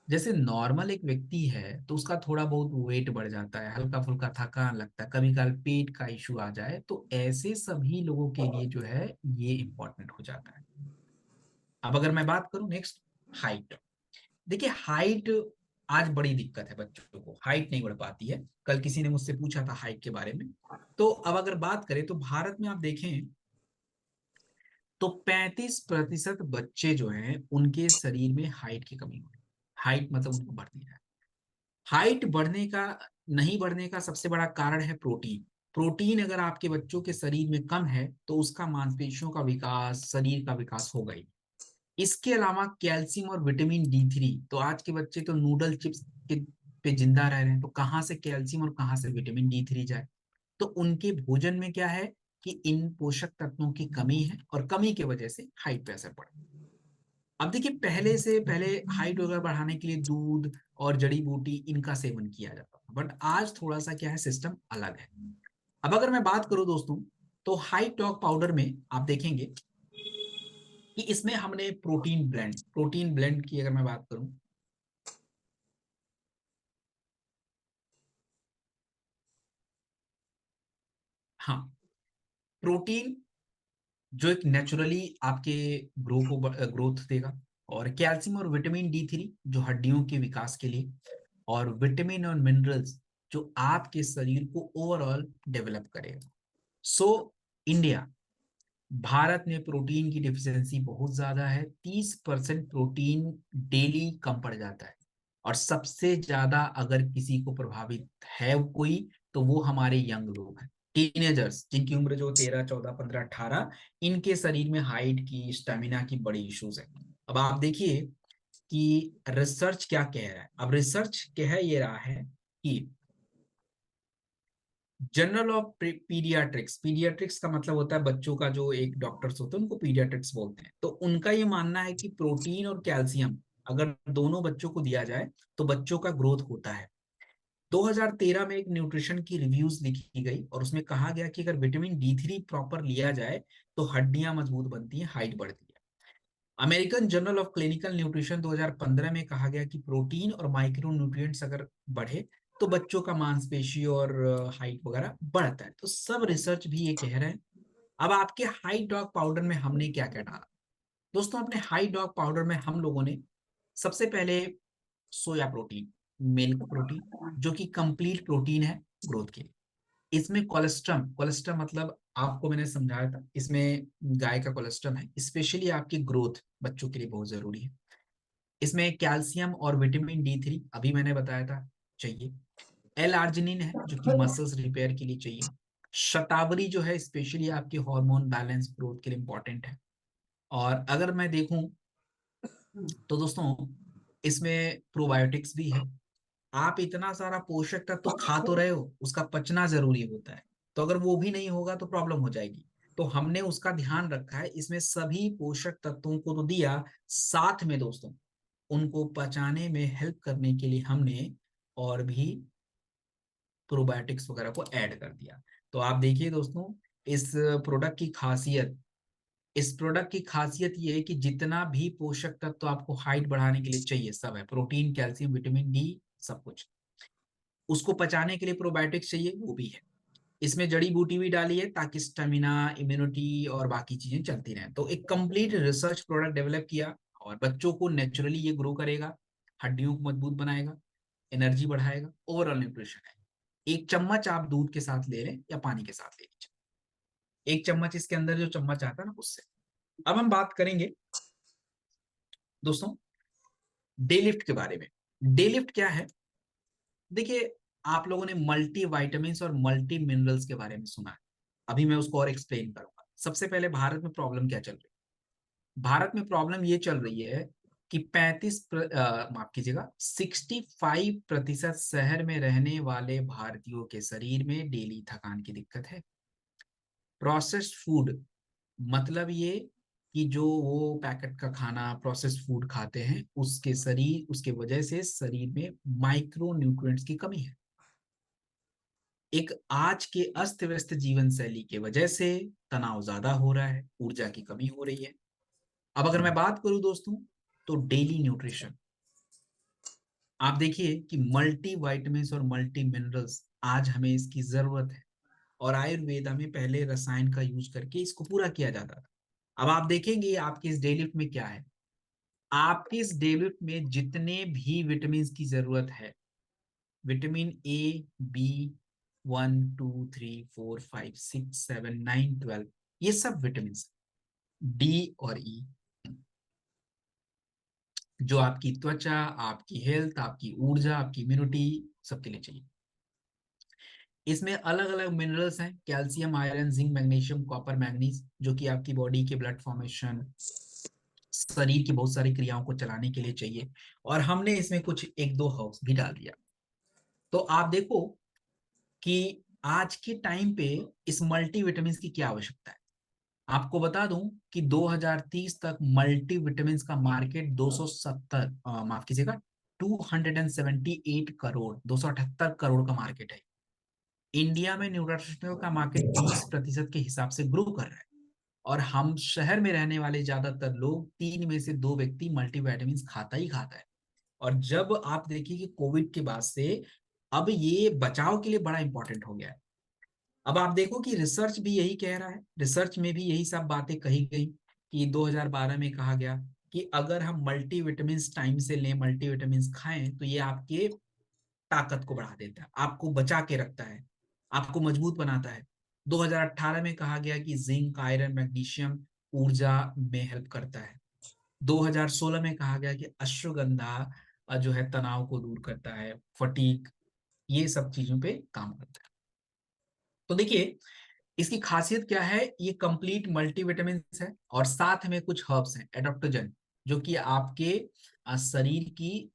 जैसे नॉर्मल एक व्यक्ति है तो उसका थोड़ा बहुत वेट बढ़ जाता है, हल्का फुल्का थकान लगता है, कभी कभी पेट का इश्यू आ जाए, तो ऐसे सभी लोगों के लिए जो है ये इंपॉर्टेंट हो जाता है। अब अगर मैं बात करूं नेक्स्ट, हाइट। देखिए हाइट आज बड़ी दिक्कत है, बच्चों को हाइट नहीं बढ़ पाती है। कल किसी ने मुझसे पूछा था हाइट के बारे में। तो अब अगर बात करें तो भारत में आप देखें तो 35% बच्चे जो हैं उनके शरीर में हाइट की कमी हो रही है। हाइट मतलब उनको बढ़ नहीं रहा है। हाइट बढ़ने का नहीं बढ़ने का सबसे बड़ा कारण है प्रोटीन। प्रोटीन अगर आपके बच्चों के शरीर में कम है तो उसका मांसपेशियों का विकास, शरीर का विकास होगा ही। इसके अलावा कैल्शियम और विटामिन D3, तो आज के बच्चे तो नूडल चिप्स के पे जिंदा रह रहे हैं, तो कहाँ से कैल्शियम और कहाँ से विटामिन D3 जाए? तो उनके भोजन में क्या है कि इन पोषक तत्वों की कमी है और कमी की वजह से हाइट पे असर पड़ा। अब देखिए पहले से पहले हाइट वगैरह बढ़ाने के लिए दूध और जड़ी बूटी इनका सेवन किया जाता था, बट आज थोड़ा सा क्या है, सिस्टम अलग है। अब अगर मैं बात करूं दोस्तों, तो हाई टॉक पाउडर में आप देखेंगे कि इसमें हमने प्रोटीन ब्लेंड की अगर मैं बात करूं, हाँ, प्रोटीन जो एक नेचुरली आपके ग्रोथ देगा, और कैल्शियम और विटामिन D3 जो हड्डियों के विकास के लिए, और विटामिन और मिनरल्स जो आपके शरीर को ओवरऑल डेवलप करेगा। सो इंडिया, भारत में प्रोटीन की डिफिशियंसी बहुत ज्यादा है। 30% प्रोटीन डेली कम पड़ जाता है, और सबसे ज्यादा अगर किसी को प्रभावित है कोई, तो वो हमारे यंग लोग हैं, टीनेजर्स, जिनकी उम्र जो 13, 14, 15, 18, इनके शरीर में हाइट की, स्टेमिना की बड़ी इश्यूज है। अब आप देखिए कि रिसर्च क्या कह रहा है। अब रिसर्च कह ये रहा है कि जनरल ऑफ पीडियाट्रिक्स, पीडियाट्रिक्स का मतलब होता है बच्चों का, जो एक डॉक्टर्स होते हैं उनको पीडियाट्रिक्स बोलते हैं। तो उनका ये मानना है कि प्रोटीन और कैल्शियम अगर दोनों बच्चों को दिया जाए तो बच्चों का ग्रोथ होता है। 2013 में एक न्यूट्रिशन की रिव्यूज लिखी गई, और उसमें कहा गया कि अगर विटामिन D3 प्रॉपर लिया जाए तो हड्डियां मजबूत बनती हैं, हाइट बढ़ती है। American journal of clinical nutrition 2015 में कहा गया कि प्रोटीन और माइक्रो न्यूट्रिएंट्स अगर बढ़े तो बच्चों का मांसपेशी और हाइट वगैरह बढ़ता है। तो सब रिसर्च भी ये कह रहे हैं। अब आपके हाई डॉग पाउडर में हमने क्या क्या डाला दोस्तों? अपने हाई डॉग पाउडर में हम लोगों ने सबसे पहले सोया प्रोटीन, मिल्क प्रोटीन, जो कि कंप्लीट प्रोटीन है ग्रोथ के लिए। इसमें कोलेस्ट्रम, कोलेस्ट्रम मतलब आपको मैंने समझाया था, इसमें गाय का कोलेस्ट्रम है, स्पेशली आपकी ग्रोथ बच्चों के लिए बहुत जरूरी है। इसमें कैल्शियम और विटामिन D3 अभी मैंने बताया था चाहिए। एल आर्जिनिन है जो कि मसल्स रिपेयर के लिए चाहिए। शतावरी जो है स्पेशली आपके हार्मोन बैलेंस ग्रोथ के लिए इंपॉर्टेंट है। और अगर मैं देखूं तो दोस्तों, इसमें प्रोबायोटिक्स भी है। आप इतना सारा पोषक तत्व तो खा तो रहे हो, उसका पचना जरूरी होता है। तो अगर वो भी नहीं होगा तो प्रॉब्लम हो जाएगी। तो हमने उसका ध्यान रखा है, इसमें सभी पोषक तत्वों को तो दिया, साथ में दोस्तों उनको पचाने में हेल्प करने के लिए हमने और भी प्रोबायोटिक्स वगैरह को ऐड कर दिया। तो आप देखिए दोस्तों, इस प्रोडक्ट की खासियत इस प्रोडक्ट की खासियत ये है कि जितना भी पोषक तत्व तो आपको हाइट बढ़ाने के लिए चाहिए सब है, प्रोटीन, कैल्शियम, विटामिन D, सब कुछ। उसको पचाने के लिए प्रोबायोटिक्स चाहिए, वो भी है। इसमें जड़ी बूटी भी डाली है ताकि स्टेमिना, इम्यूनिटी और बाकी चीजें चलती रहें। तो एक कंप्लीट रिसर्च प्रोडक्ट डेवलप किया, और बच्चों को नेचुरली ये ग्रो करेगा, हड्डियों को मजबूत बनाएगा, एनर्जी बढ़ाएगा, ओवरऑल न्यूट्रिशन है। एक चम्मच आप दूध के साथ ले लें या पानी के साथ ले लीजिए, एक चम्मच इसके अंदर जो चम्मच आता है ना उससे। अब हम बात करेंगे दोस्तों डे लिफ्ट के बारे में। डे लिफ्ट क्या है? देखिए, आप लोगों ने मल्टी वाइटामिन और मल्टी मिनरल्स के बारे में सुना है, अभी मैं उसको और एक्सप्लेन करूंगा। सबसे पहले भारत में प्रॉब्लम क्या चल रही है? भारत में प्रॉब्लम ये चल रही है कि माफ कीजिएगा, 65% शहर में रहने वाले भारतीयों के शरीर में डेली थकान की दिक्कत है। प्रोसेस्ड फूड मतलब ये कि जो वो पैकेट का खाना, प्रोसेस्ड फूड खाते हैं, उसके वजह से शरीर में माइक्रो न्यूट्रिएंट्स की कमी है। एक आज के अस्त व्यस्त जीवन शैली की वजह से तनाव ज्यादा हो रहा है, ऊर्जा की कमी हो रही है। अब अगर मैं बात करूं दोस्तों, तो डेली न्यूट्रिशन, आप देखिए कि मल्टी वाइटामिन और मल्टी मिनरल्स आज हमें इसकी जरूरत है। और आयुर्वेदा में पहले रसायन का यूज करके इसको पूरा किया जाता था। अब आप देखेंगे आपकी इस डे लिफ्ट में क्या है। आपकी इस डे लिफ्ट में जितने भी विटामिन की जरूरत है, विटामिन A, B, 1, 2, 3, 4, 5, 6, 7, 9, 12, ये सब विटामिन, D और E, जो आपकी त्वचा, आपकी हेल्थ, आपकी ऊर्जा, आपकी इम्यूनिटी, सबके लिए चाहिए। इसमें अलग अलग मिनरल्स हैं, calcium, iron, zinc, magnesium, copper, manganese, जो कि आपकी बॉडी के ब्लड फॉर्मेशन, शरीर की बहुत सारी क्रियाओं को चलाने के लिए चाहिए। और हमने इसमें कुछ एक दो हर्ब्स भी डाल दिया। तो आप देखो कि आज के टाइम पे इस मल्टीविटामिन की क्या आवश्यकता है। आपको बता दूं कि 2030 तक मल्टीविटामिन का मार्केट 270, माफ कीजिएगा, 278 करोड़, 278 करोड़ का मार्केट है। इंडिया में न्यूट्रिशनल का मार्केट 20% के हिसाब से ग्रो कर रहा है, और हम शहर में रहने वाले ज्यादातर लोग 3 में से 2 व्यक्ति मल्टीविटामिन खाता ही खाता है। और जब आप देखिए कि कोविड के बाद से अब ये बचाव के लिए बड़ा इंपॉर्टेंट हो गया है। अब आप देखो कि रिसर्च भी यही कह रहा है, रिसर्च में भी यही सब बातें कही गई कि 2012 में कहा गया कि अगर हम मल्टीविटामिन टाइम से लें, मल्टीविटामिन खाएं, तो ये आपके ताकत को बढ़ा देता है, आपको बचा के रखता है, आपको मजबूत बनाता है। 2018 में कहा गया कि जिंक, आयरन, मैग्नीशियम ऊर्जा में हेल्प करता है। 2016 में कहा गया कि अश्वगंधा जो है तनाव को दूर करता है, फटीक, ये सब चीजों पे काम करता है। तो देखिए इसकी खासियत क्या है, ये कंप्लीट मल्टीविटामिन है और साथ में कुछ हर्ब्स हैं एडोप्टोजन, जो कि आपके शरीर की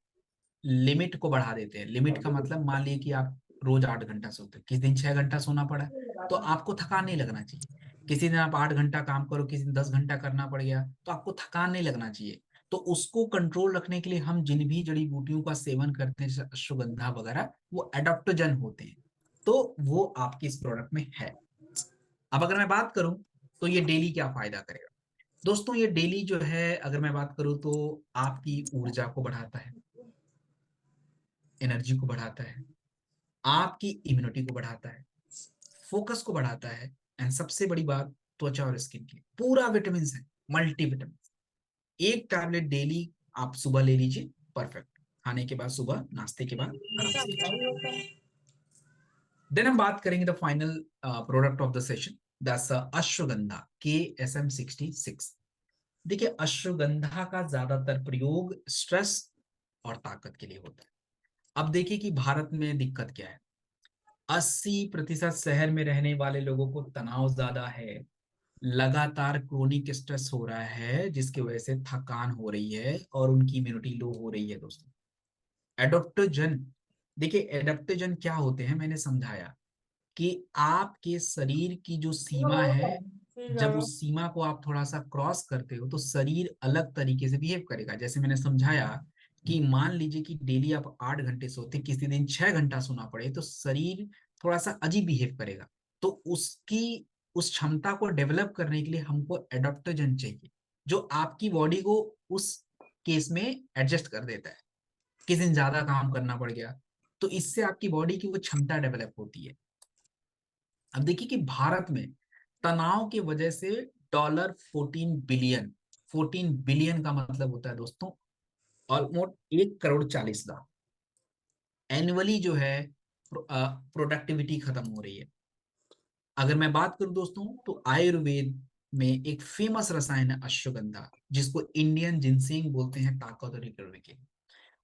लिमिट को बढ़ा देते हैं। लिमिट का मतलब मान लीजिए कि आप रोज 8 घंटा सोते हैं, किसी दिन 6 घंटा सोना पड़ा, तो आपको थकान नहीं लगना चाहिए। किसी दिन आप 8 घंटा काम करो, किसी दिन 10 घंटा करना पड़ गया, तो आपको थकान नहीं लगना चाहिए। तो उसको कंट्रोल रखने के लिए हम जिन भी जड़ी बूटियों का सेवन करते हैं, जैसे अश्वगंधा वगैरह, वो एडोप्टोजन होते हैं, तो वो आपके इस प्रोडक्ट में है। अब अगर मैं बात करूं तो ये डेली क्या फायदा करेगा दोस्तों, ये डेली जो है अगर मैं बात करूं तो आपकी ऊर्जा को बढ़ाता है, एनर्जी को बढ़ाता है, आपकी इम्यूनिटी को बढ़ाता है, फोकस को बढ़ाता है, एंड सबसे बड़ी बात त्वचा और स्किन की पूरा विटामिन है, मल्टी विटामिन। एक टैबलेट डेली आप सुबह ले लीजिए, परफेक्ट, खाने के बाद, सुबह नाश्ते के बाद आराम से लीजिए। देन हम बात करेंगे the final product of the session, that's ashwagandha KSM-66। देखिए अश्वगंधा का ज्यादातर प्रयोग स्ट्रेस और ताकत के लिए होता है। अब देखिए कि भारत में दिक्कत क्या है, 80% शहर में रहने वाले लोगों को तनाव ज्यादा है, लगातार क्रोनिक स्ट्रेस हो रहा है, जिसकी वजह से थकान हो रही है और उनकी इम्यूनिटी लो हो रही है दोस्तों। एडोप्टोजन, देखिए एडोप्टोजन क्या होते हैं, मैंने समझाया कि आपके शरीर की जो सीमा है, जब उस सीमा को आप थोड़ा सा क्रॉस करते हो तो शरीर अलग तरीके से बिहेव करेगा। जैसे मैंने समझाया कि मान लीजिए कि डेली आप 8 घंटे सोते, किसी दिन 6 घंटा सोना पड़े, तो शरीर थोड़ा सा अजीब बिहेव करेगा। तो उसकी उस क्षमता को डेवलप करने के लिए हमको एडोप्टोजन चाहिए, जो आपकी बॉडी को उस केस में एडजस्ट कर देता है। किसी दिन ज्यादा काम करना पड़ गया, तो इससे आपकी बॉडी की वो क्षमता डेवलप होती है। अब देखिए कि भारत में तनाव की वजह से $14 बिलियन, 14 बिलियन का मतलब होता है दोस्तों ऑलमोस्ट 1 करोड़ 40 लाख एनुअली जो है प्रोडक्टिविटी खत्म हो रही है। अगर मैं बात करूं दोस्तों तो आयुर्वेद में एक फेमस रसायन है अश्वगंधा, जिसको इंडियन जिनसेंग बोलते हैं, ताकत और रिकवरी के।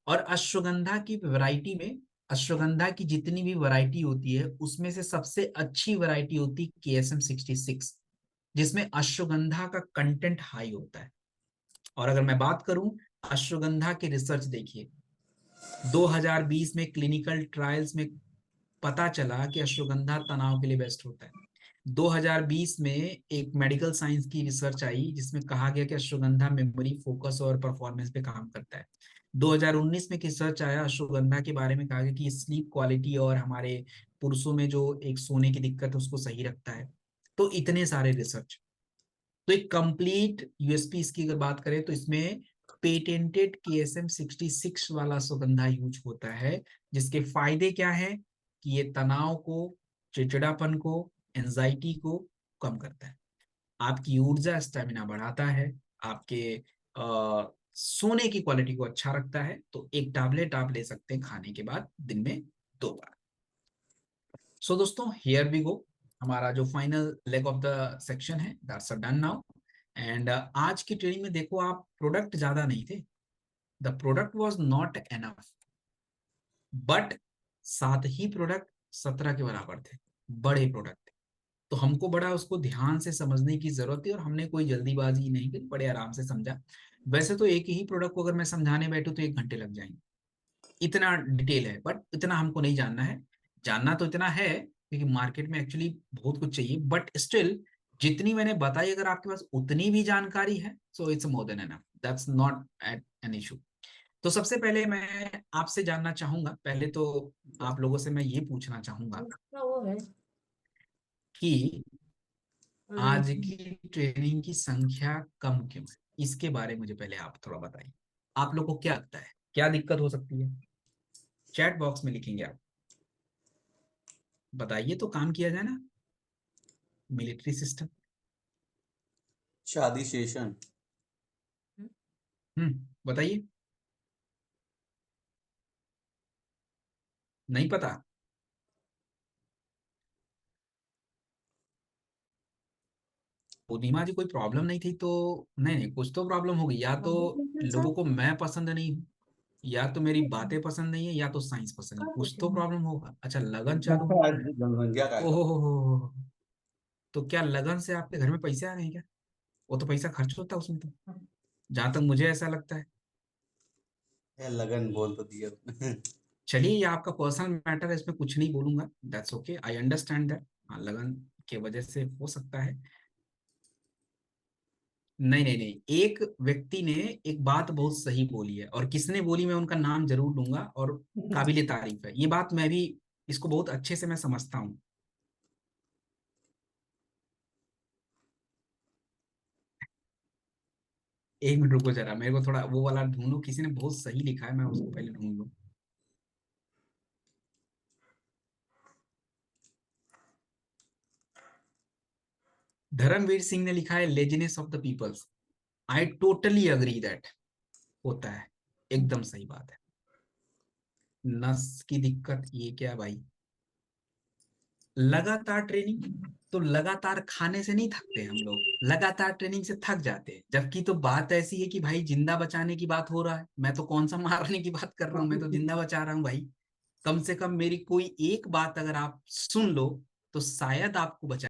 और अश्वगंधा की वैरायटी में, अश्वगंधा की जितनी भी वैरायटी होती है उसमें से सबसे अच्छी वैरायटी होती है KSM-66, जिसमें अश्वगंधा का कंटेंट हाई होता है। और अगर मैं बात करूं अश्वगंधा के रिसर्च देखिए, 2020 में क्लिनिकल ट्रायल्स में पता चला कि अश्वगंधा तनाव के लिए बेस्ट होता है। 2020 में एक मेडिकल साइंस की रिसर्च आई जिसमें कहा गया कि अश्वगंधा मेमोरी, फोकस और परफॉर्मेंस पे काम करता है। 2019 में एक रिसर्च आया अश्वगंधा के बारे में, कहा गया कि स्लीप क्वालिटी और हमारे पुरुषों में जो एक सोने की दिक्कत है उसको सही रखता है। तो इतने सारे रिसर्च, तो एक कंप्लीट यूएसपी इसकी अगर बात करें तो इसमें पेटेंटेड KSM-66 वाला सुगंधा यूज होता है, जिसके फायदे क्या है कि ये तनाव को, चिड़चिड़ापन को, एंजाइटी को कम करता है, आपकी ऊर्जा स्टेमिना बढ़ाता है, आपके सोने की क्वालिटी को अच्छा रखता है। तो एक टैबलेट आप ले सकते हैं खाने के बाद दिन में 2 बार। सो दोस्तों हियर वी गो, हमारा जो final leg of the section है दैट्स डन नाउ। एंड आज की ट्रेनिंग में देखो आप, प्रोडक्ट ज्यादा नहीं थे, the product was not enough, but सात ही प्रोडक्ट 17 के बराबर थे, बड़े प्रोडक्ट थे। तो हमको बड़ा उसको ध्यान से समझने की जरूरत थी और हमने कोई जल्दीबाजी नहीं की, बड़े आराम से समझा। वैसे तो एक ही प्रोडक्ट को अगर मैं समझाने बैठू तो 1 घंटे लग जाएंगे, इतना डिटेल है, बट इतना हमको नहीं जानना है। जानना तो इतना है क्योंकि मार्केट में एक्चुअली बहुत कुछ चाहिए, बट स्टिल जितनी मैंने बताई अगर आपके पास उतनी भी जानकारी है, so it's more than enough, that's not an issue. तो सबसे पहले मैं आपसे जानना चाहूंगा, पहले तो आप लोगों से मैं ये पूछना चाहूंगा उसका वो है कि आज अम, की ट्रेनिंग की संख्या कम क्यों है, इसके बारे में मुझे पहले आप थोड़ा बताइए। आप लोग को क्या लगता है, क्या दिक्कत हो सकती है? चैट बॉक्स में लिखेंगे आप, बताइए तो काम किया जाए ना। Military system. शादी सेशन। बताइए। नहीं पता? पूर्णिमा जी कोई प्रॉब्लम नहीं थी तो? नहीं नहीं, कुछ तो प्रॉब्लम होगी, या तो सर लोगों को मैं पसंद नहीं हूँ, या तो मेरी बातें पसंद नहीं है, या तो साइंस पसंद नहीं, कर कुछ देते तो हैं प्रॉब्लम होगा। अच्छा, लगन चालू हो गया है। जनसंख्या का ओहो हो। तो क्या लगन से आपके घर में पैसे आ रहे हैं क्या? वो तो पैसा खर्च होता है उसमें तो, जहां तक मुझे ऐसा लगता है। है, लगन बोल तो दिया उसने। चलिए, ये आपका पर्सनल मैटर है, इसमें कुछ नहीं बोलूंगा, that's okay, I understand that. हाँ, लगन के वजह से हो सकता है। नहीं नहीं नहीं, एक व्यक्ति ने एक बात बहुत सही बोली है, और किसने बोली मैं उनका नाम जरूर लूंगा, और काबिले तारीफ है ये बात, मैं भी इसको बहुत अच्छे से मैं समझता हूँ। एक मिनट रुको जरा, मेरे को थोड़ा वो वाला ढूंढो, किसी ने बहुत सही लिखा है, मैं उसको पहले ढूंढ लूँ। धर्मवीर सिंह ने लिखा है laziness of the peoples. I totally agree that, होता है, एकदम सही बात है। नस की दिक्कत, ये क्या भाई? लगातार ट्रेनिंग, तो लगातार खाने से नहीं थकते हम लोग, लगातार ट्रेनिंग से थक जाते हैं। जबकि तो बात ऐसी है कि भाई जिंदा बचाने की बात हो रहा है, मैं तो कौन सा मारने की बात कर रहा हूँ, मैं तो जिंदा बचा रहा हूँ भाई। कम से कम मेरी कोई एक बात अगर आप सुन लो, तो शायद आपको बचा